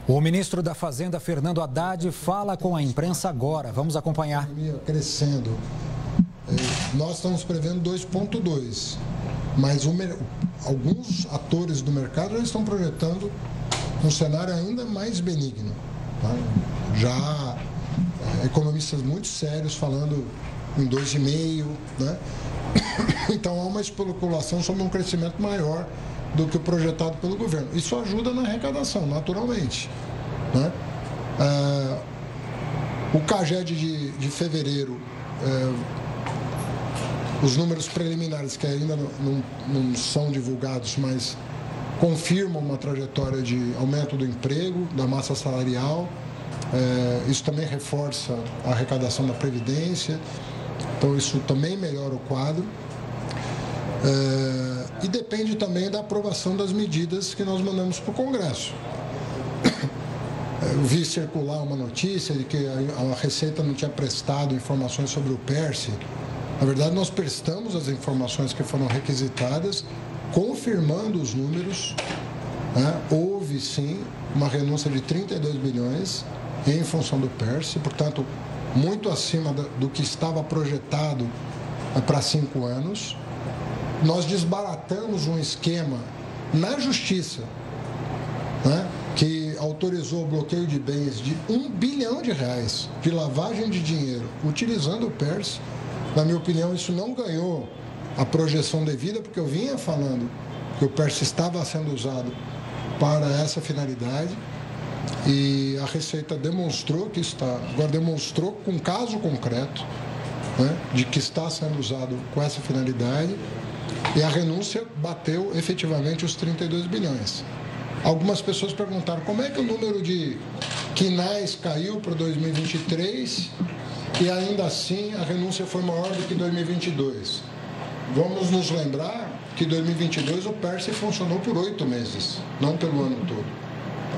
O ministro da Fazenda, Fernando Haddad, fala com a imprensa agora. Vamos acompanhar. Crescendo. Nós estamos prevendo 2,2, mas alguns atores do mercado já estão projetando um cenário ainda mais benigno. Tá? Já economistas muito sérios falando em 2,5, né? Então há uma especulação sobre um crescimento maior do que o projetado pelo governo. Isso ajuda na arrecadação, naturalmente, né? O CAGED de fevereiro, os números preliminares que ainda não são divulgados, mas confirmam uma trajetória de aumento do emprego, da massa salarial. Isso também reforça a arrecadação da Previdência, então isso também melhora o quadro. E depende também da aprovação das medidas que nós mandamos para o Congresso. Eu vi circular uma notícia de que a Receita não tinha prestado informações sobre o PERSE. Na verdade, nós prestamos as informações que foram requisitadas, confirmando os números, né? Houve, sim, uma renúncia de 32 bilhões em função do PERSE, portanto, muito acima do que estava projetado para 5 anos. Nós desbaratamos um esquema na Justiça, né, que autorizou o bloqueio de bens de R$1 bilhão de lavagem de dinheiro, utilizando o PERSE. Na minha opinião, isso não ganhou a projeção devida, porque eu vinha falando que o PERSE estava sendo usado para essa finalidade e a Receita demonstrou que está, agora demonstrou com um caso concreto, né, de que está sendo usado com essa finalidade. E a renúncia bateu efetivamente os 32 bilhões. Algumas pessoas perguntaram como é que o número de quinais caiu para 2023 e ainda assim a renúncia foi maior do que 2022. Vamos nos lembrar que em 2022 o PERSE funcionou por 8 meses, não pelo ano todo.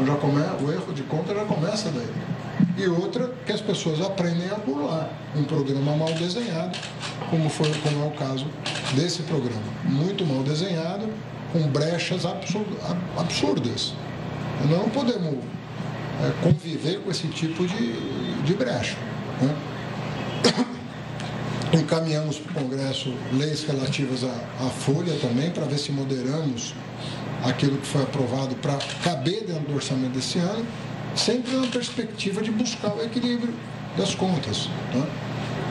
Então o erro de conta já começa daí. E outra, que as pessoas aprendem a pular um programa mal desenhado, como é o caso desse programa. Muito mal desenhado, com brechas absurdas. Nós não podemos conviver com esse tipo de brecha, né? Encaminhamos para o Congresso leis relativas à folha também, para ver se moderamos aquilo que foi aprovado para caber dentro do orçamento desse ano, sempre na perspectiva de buscar o equilíbrio das contas, né?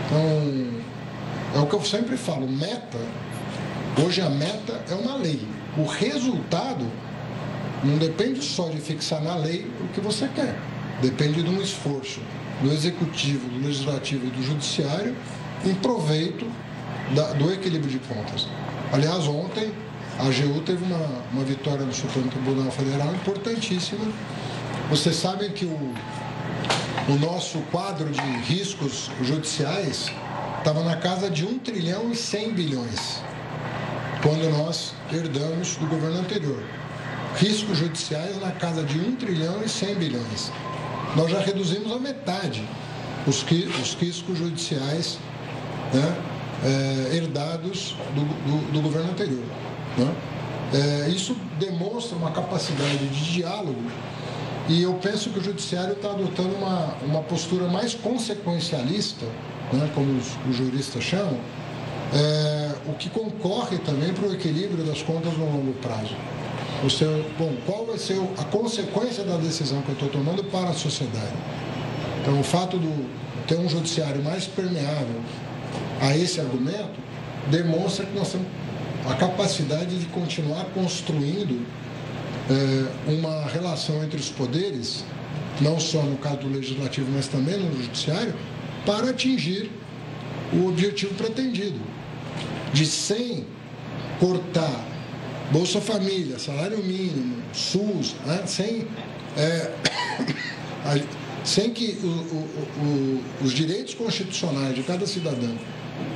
Então, é o que eu sempre falo, hoje a meta é uma lei. O resultado não depende só de fixar na lei o que você quer, depende de um esforço do Executivo, do Legislativo e do Judiciário em proveito do equilíbrio de contas. Aliás, ontem a AGU teve uma vitória no Supremo Tribunal Federal importantíssima. Vocês sabem que o nosso quadro de riscos judiciais estava na casa de 1 trilhão e 100 bilhões, quando nós herdamos do governo anterior. Riscos judiciais na casa de 1 trilhão e 100 bilhões. Nós já reduzimos a metade os riscos judiciais, né, herdados do governo anterior, né? Isso demonstra uma capacidade de diálogo e eu penso que o Judiciário está adotando uma postura mais consequencialista, né, como os juristas chamam, o que concorre também para o equilíbrio das contas no longo prazo. Qual vai ser a consequência da decisão que eu estou tomando para a sociedade? Então, o fato de ter um judiciário mais permeável a esse argumento demonstra que nós temos a capacidade de continuar construindo uma relação entre os poderes, não só no caso do Legislativo, mas também no Judiciário, para atingir o objetivo pretendido, de sem cortar Bolsa Família, salário mínimo, SUS, né? Sem que os direitos constitucionais de cada cidadão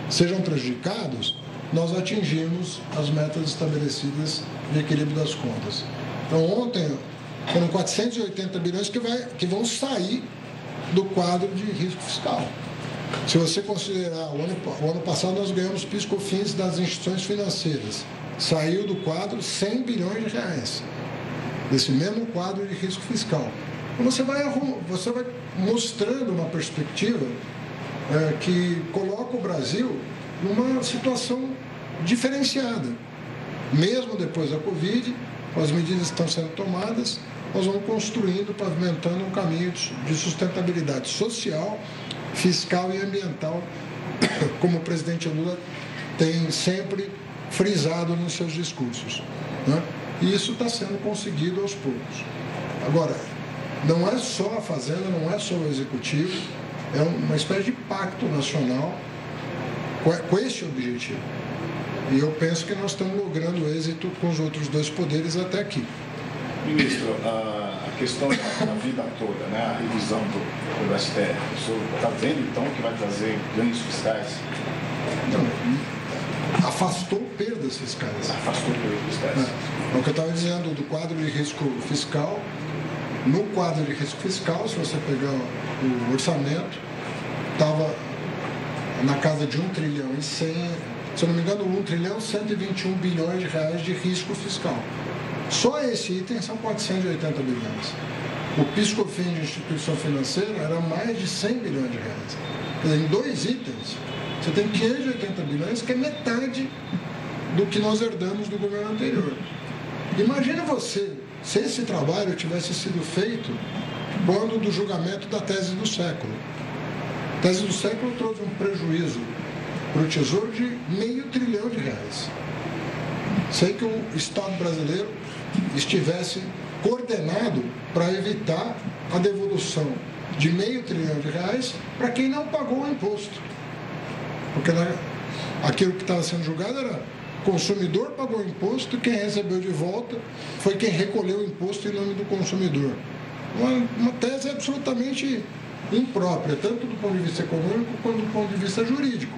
sejam prejudicados, nós atingimos as metas estabelecidas de equilíbrio das contas. Então, ontem, foram 480 bilhões que vão sair do quadro de risco fiscal. Se você considerar, o ano passado nós ganhamos PIS/COFINS das instituições financeiras. Saiu do quadro 100 bilhões de reais, desse mesmo quadro de risco fiscal. Você vai mostrando uma perspectiva que coloca o Brasil numa situação diferenciada. Mesmo depois da Covid, com as medidas que estão sendo tomadas, nós vamos construindo, pavimentando um caminho de sustentabilidade social, fiscal e ambiental, como o presidente Lula tem sempre frisado nos seus discursos, né? E isso está sendo conseguido aos poucos. Agora, não é só a Fazenda, não é só o Executivo, é uma espécie de pacto nacional com esse objetivo. E eu penso que nós estamos logrando êxito com os outros dois poderes até aqui. Ministro, a questão da vida toda, né? A revisão do STF, o senhor está vendo então que vai trazer ganhos fiscais? Não, afastou perdas fiscais. Afastou perdas fiscais. É o que eu estava dizendo do quadro de risco fiscal. No quadro de risco fiscal, se você pegar o orçamento, estava na casa de 1 trilhão e 100, se eu não me engano, 1 trilhão e 121 bilhões de reais de risco fiscal. Só esse item são 480 bilhões. O PIS/COFINS de instituição financeira era mais de 100 bilhões de reais. Quer dizer, em 2 itens, você tem 580 bilhões, que é metade do que nós herdamos do governo anterior. Imagine você, se esse trabalho tivesse sido feito quando do julgamento da tese do século. A tese do século trouxe um prejuízo para o Tesouro de R$500 bilhão. Sei que o Estado brasileiro estivesse coordenado para evitar a devolução de R$500 bilhão para quem não pagou o imposto. Porque aquilo que estava sendo julgado era o consumidor pagou o imposto e quem recebeu de volta foi quem recolheu o imposto em nome do consumidor. Uma tese absolutamente imprópria, tanto do ponto de vista econômico quanto do ponto de vista jurídico.